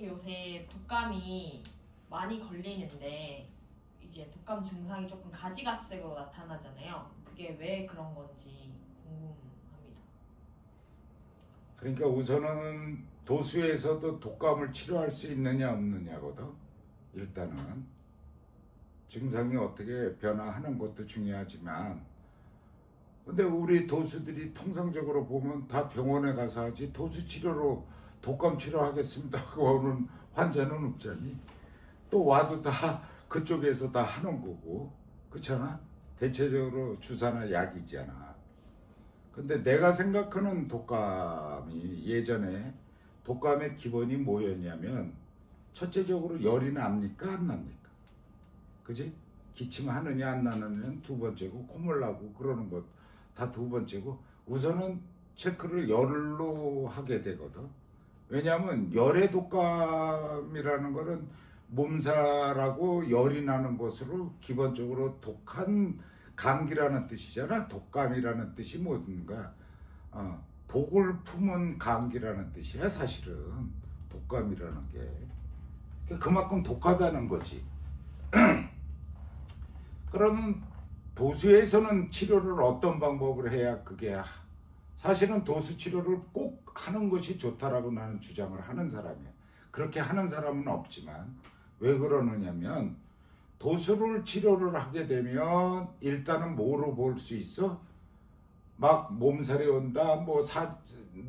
요새 독감이 많이 걸리는데 이제 독감 증상이 조금 가지각색으로 나타나잖아요. 그게 왜 그런 건지 궁금합니다. 그러니까 우선은 도수에서도 독감을 치료할 수 있느냐 없느냐거든. 일단은 증상이 어떻게 변화하는 것도 중요하지만, 근데 우리 도수들이 통상적으로 보면 다 병원에 가서 하지 도수 치료로 독감 치료하겠습니다 하고 오는 환자는 없잖니. 또 와도 다 그쪽에서 다 하는 거고, 그렇잖아. 대체적으로 주사나 약이잖아. 근데 내가 생각하는 독감이, 예전에 독감의 기본이 뭐였냐면, 첫째적으로 열이 납니까 안 납니까? 그지? 기침하느냐 안 나느냐는 두 번째고, 콧물 나고 그러는 것 다 두 번째고, 우선은 체크를 열로 하게 되거든. 왜냐하면 열의 독감이라는 거는 몸살하고 열이 나는 것으로 기본적으로 독한 감기라는 뜻이잖아. 독감이라는 뜻이 뭔가 독을 품은 감기라는 뜻이야. 사실은 독감이라는 게 그만큼 독하다는 거지. 그러면 도수에서는 치료를 어떤 방법을 해야 그게, 사실은 도수 치료를 꼭 하는 것이 좋다라고 나는 주장을 하는 사람이야. 그렇게 하는 사람은 없지만, 왜 그러느냐면 도수를 치료를 하게 되면 일단은 뭐로 볼 수 있어? 막 몸살이 온다,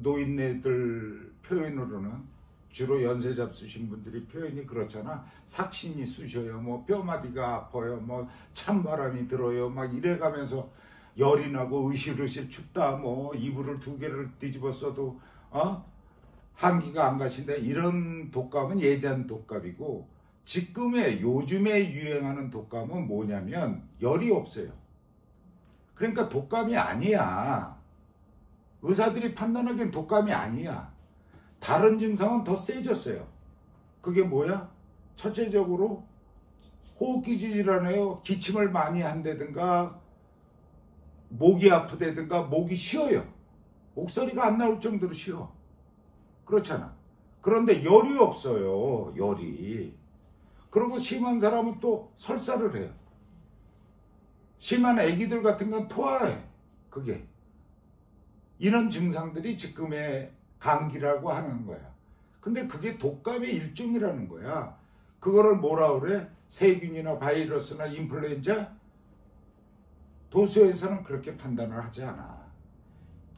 노인네들 표현으로는, 주로 연세 잡수신 분들이 표현이 그렇잖아. 삭신이 쑤셔요, 뼈마디가 아파요, 찬바람이 들어요, 막 이래가면서 열이 나고 으실으실 춥다, 이불을 두 개를 뒤집어 써도 한기가 안 가신다. 이런 독감은 예전 독감이고, 요즘에 유행하는 독감은 뭐냐면 열이 없어요. 그러니까 독감이 아니야. 의사들이 판단하기엔 독감이 아니야. 다른 증상은 더 세졌어요. 그게 뭐야? 첫째적으로 호흡기 질환이에요. 기침을 많이 한다든가, 목이 아프다든가, 목이 쉬어요. 목소리가 안 나올 정도로 쉬어. 그렇잖아. 그런데 열이 없어요. 열이. 그리고 심한 사람은 또 설사를 해요. 심한 아기들 같은 건 토해요. 그게. 이런 증상들이 지금의 감기라고 하는 거야. 근데 그게 독감의 일종이라는 거야. 그거를 뭐라 그래? 세균이나 바이러스나 인플루엔자? 도수에서는 그렇게 판단을 하지 않아.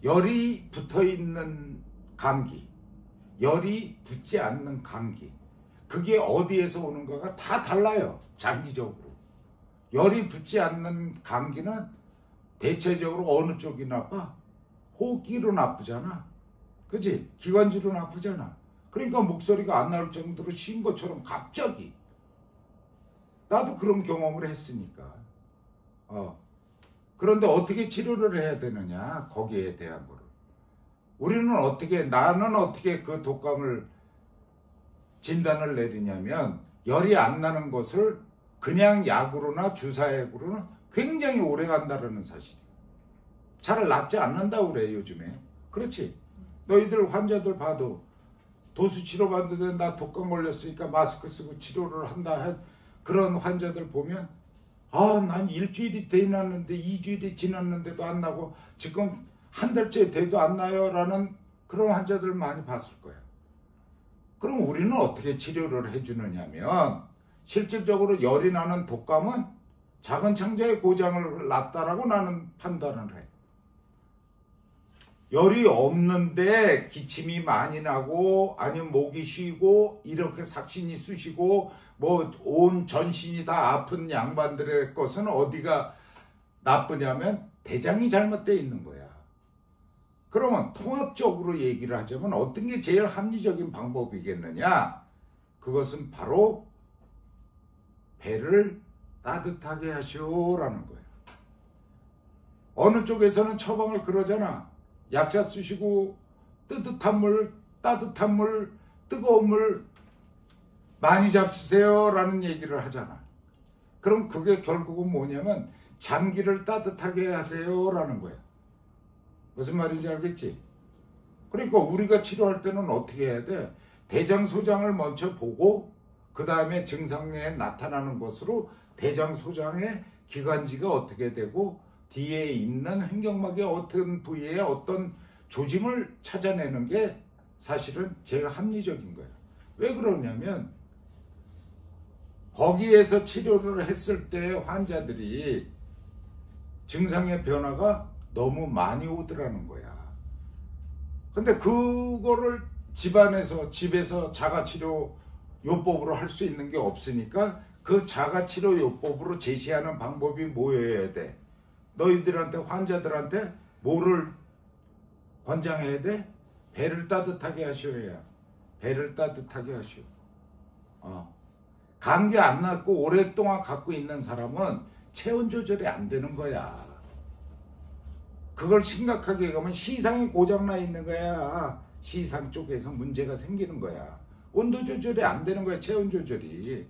열이 붙어있는 감기, 열이 붙지 않는 감기, 그게 어디에서 오는가가 다 달라요. 장기적으로. 열이 붙지 않는 감기는 대체적으로 어느 쪽이 나빠? 호흡기로 나쁘잖아. 그치? 기관지로 나쁘잖아. 그러니까 목소리가 안 나올 정도로 쉰 것처럼 갑자기. 나도 그런 경험을 했으니까. 그런데 어떻게 치료를 해야 되느냐, 거기에 대한 거를. 나는 어떻게 그 독감을 진단을 내리냐면, 열이 안 나는 것을 그냥 약으로나 주사약으로는 굉장히 오래 간다는 사실이에요. 잘 낫지 않는다고 그래, 요즘에. 그렇지? 너희들 환자들 봐도 도수 치료 받는데 나 독감 걸렸으니까 마스크 쓰고 치료를 한다. 그런 환자들 보면, 난 일주일이 지났는데, 2주일이 지났는데도 안 나고 지금 한 달째 돼도 안 나요 라는 그런 환자들 많이 봤을 거야. 그럼 우리는 어떻게 치료를 해주느냐면, 실질적으로 열이 나는 독감은 작은 창자의 고장을 났다라고 나는 판단을 해. 열이 없는데 기침이 많이 나고, 아니면 목이 쉬고, 이렇게 삭신이 쑤시고, 온 전신이 다 아픈 양반들의 것은 어디가 나쁘냐면 대장이 잘못되어 있는 거야. 그러면 통합적으로 얘기를 하자면 어떤 게 제일 합리적인 방법이겠느냐? 그것은 바로 배를 따뜻하게 하시오라는 거예요. 어느 쪽에서는 처방을 그러잖아. 약 잡수시고 따뜻한 물, 뜨거운 물 많이 잡수세요 라는 얘기를 하잖아. 그럼 그게 결국은 뭐냐면 장기를 따뜻하게 하세요 라는 거야. 무슨 말인지 알겠지? 그러니까 우리가 치료할 때는 어떻게 해야 돼? 대장 소장을 먼저 보고 그 다음에 증상에 나타나는 것으로 대장 소장의 기관지가 어떻게 되고 뒤에 있는 횡격막의 어떤 부위에 어떤 조짐을 찾아내는 게 사실은 제일 합리적인 거예요. 왜 그러냐면 거기에서 치료를 했을 때 환자들이 증상의 변화가 너무 많이 오더라는 거야. 근데 그거를 집에서 자가치료 요법으로 할 수 있는 게 없으니까 그 자가치료 요법으로 제시하는 방법이 뭐여야 돼? 너희들한테 환자들한테 뭐를 권장해야 돼? 배를 따뜻하게 하셔야. 배를 따뜻하게 하시오. 감기 안 낫고 오랫동안 갖고 있는 사람은 체온 조절이 안 되는 거야. 그걸 심각하게 가면 시상이 고장나 있는 거야. 시상 쪽에서 문제가 생기는 거야. 온도 조절이 안 되는 거야. 체온 조절이.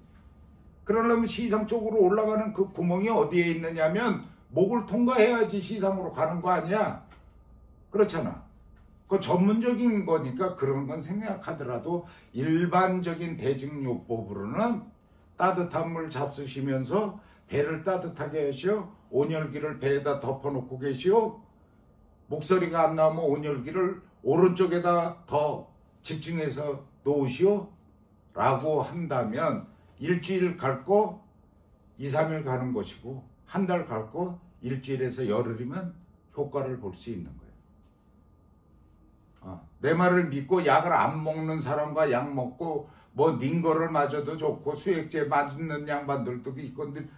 그러려면 시상 쪽으로 올라가는 그 구멍이 어디에 있느냐면 목을 통과해야지 시상으로 가는 거 아니야. 그렇잖아. 그 전문적인 거니까 그런 건 생각하더라도 일반적인 대증요법으로는 따뜻한 물 잡수시면서 배를 따뜻하게 하시오. 온열기를 배에다 덮어놓고 계시오. 목소리가 안 나오면 온열기를 오른쪽에다 더 집중해서 놓으시오. 라고 한다면 일주일 갈 거 2, 3일 가는 것이고 한 달 갈 거 일주일에서 열흘이면 효과를 볼 수 있는 거예요. 내 말을 믿고 약을 안 먹는 사람과 약 먹고 뭐 닌거를 맞아도 좋고 수액제 맞는 양반들도 있건데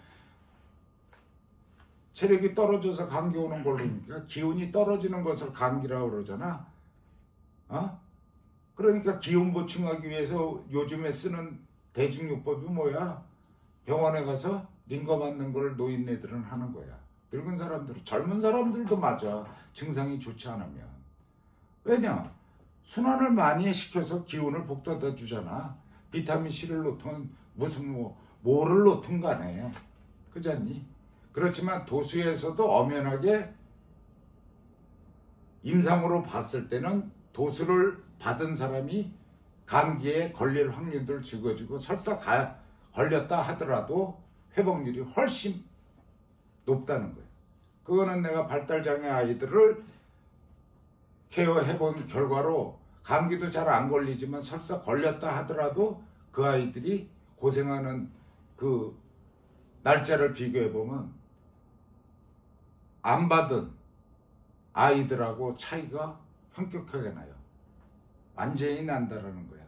체력이 떨어져서 감기 오는 걸로 그러니까 기운이 떨어지는 것을 감기라고 그러잖아. 그러니까 기운 보충하기 위해서 요즘에 쓰는 대증요법이 뭐야? 병원에 가서 닌거 맞는 걸 노인네들은 하는 거야. 늙은 사람들, 젊은 사람들도 맞아. 증상이 좋지 않으면. 왜냐? 순환을 많이 시켜서 기운을 북돋아 주잖아. 비타민C를 놓든 무슨 뭐를 놓든 간에. 그잖니? 그렇지만 도수에서도 엄연하게 임상으로 봤을 때는 도수를 받은 사람이 감기에 걸릴 확률도 적어지고 설사 걸렸다 하더라도 회복률이 훨씬 높다는 거예요. 그거는 내가 발달장애 아이들을 케어해본 결과로 감기도 잘 안 걸리지만 설사 걸렸다 하더라도 그 아이들이 고생하는 그 날짜를 비교해보면 안 받은 아이들하고 차이가 현격하게 나요. 완전히 난다라는 거야.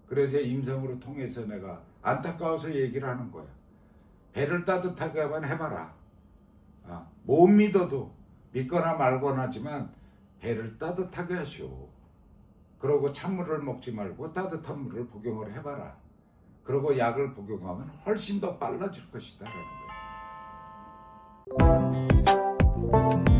그래서 임상으로 통해서 내가 안타까워서 얘기를 하는 거야. 배를 따뜻하게만 해봐라. 못 믿어도 믿거나 말거나 하지만 배를 따뜻하게 하시오. 그러고 찬물을 먹지 말고 따뜻한 물을 복용을 해봐라. 그리고 약을 복용하면 훨씬 더 빨라질 것이다 라는 거야.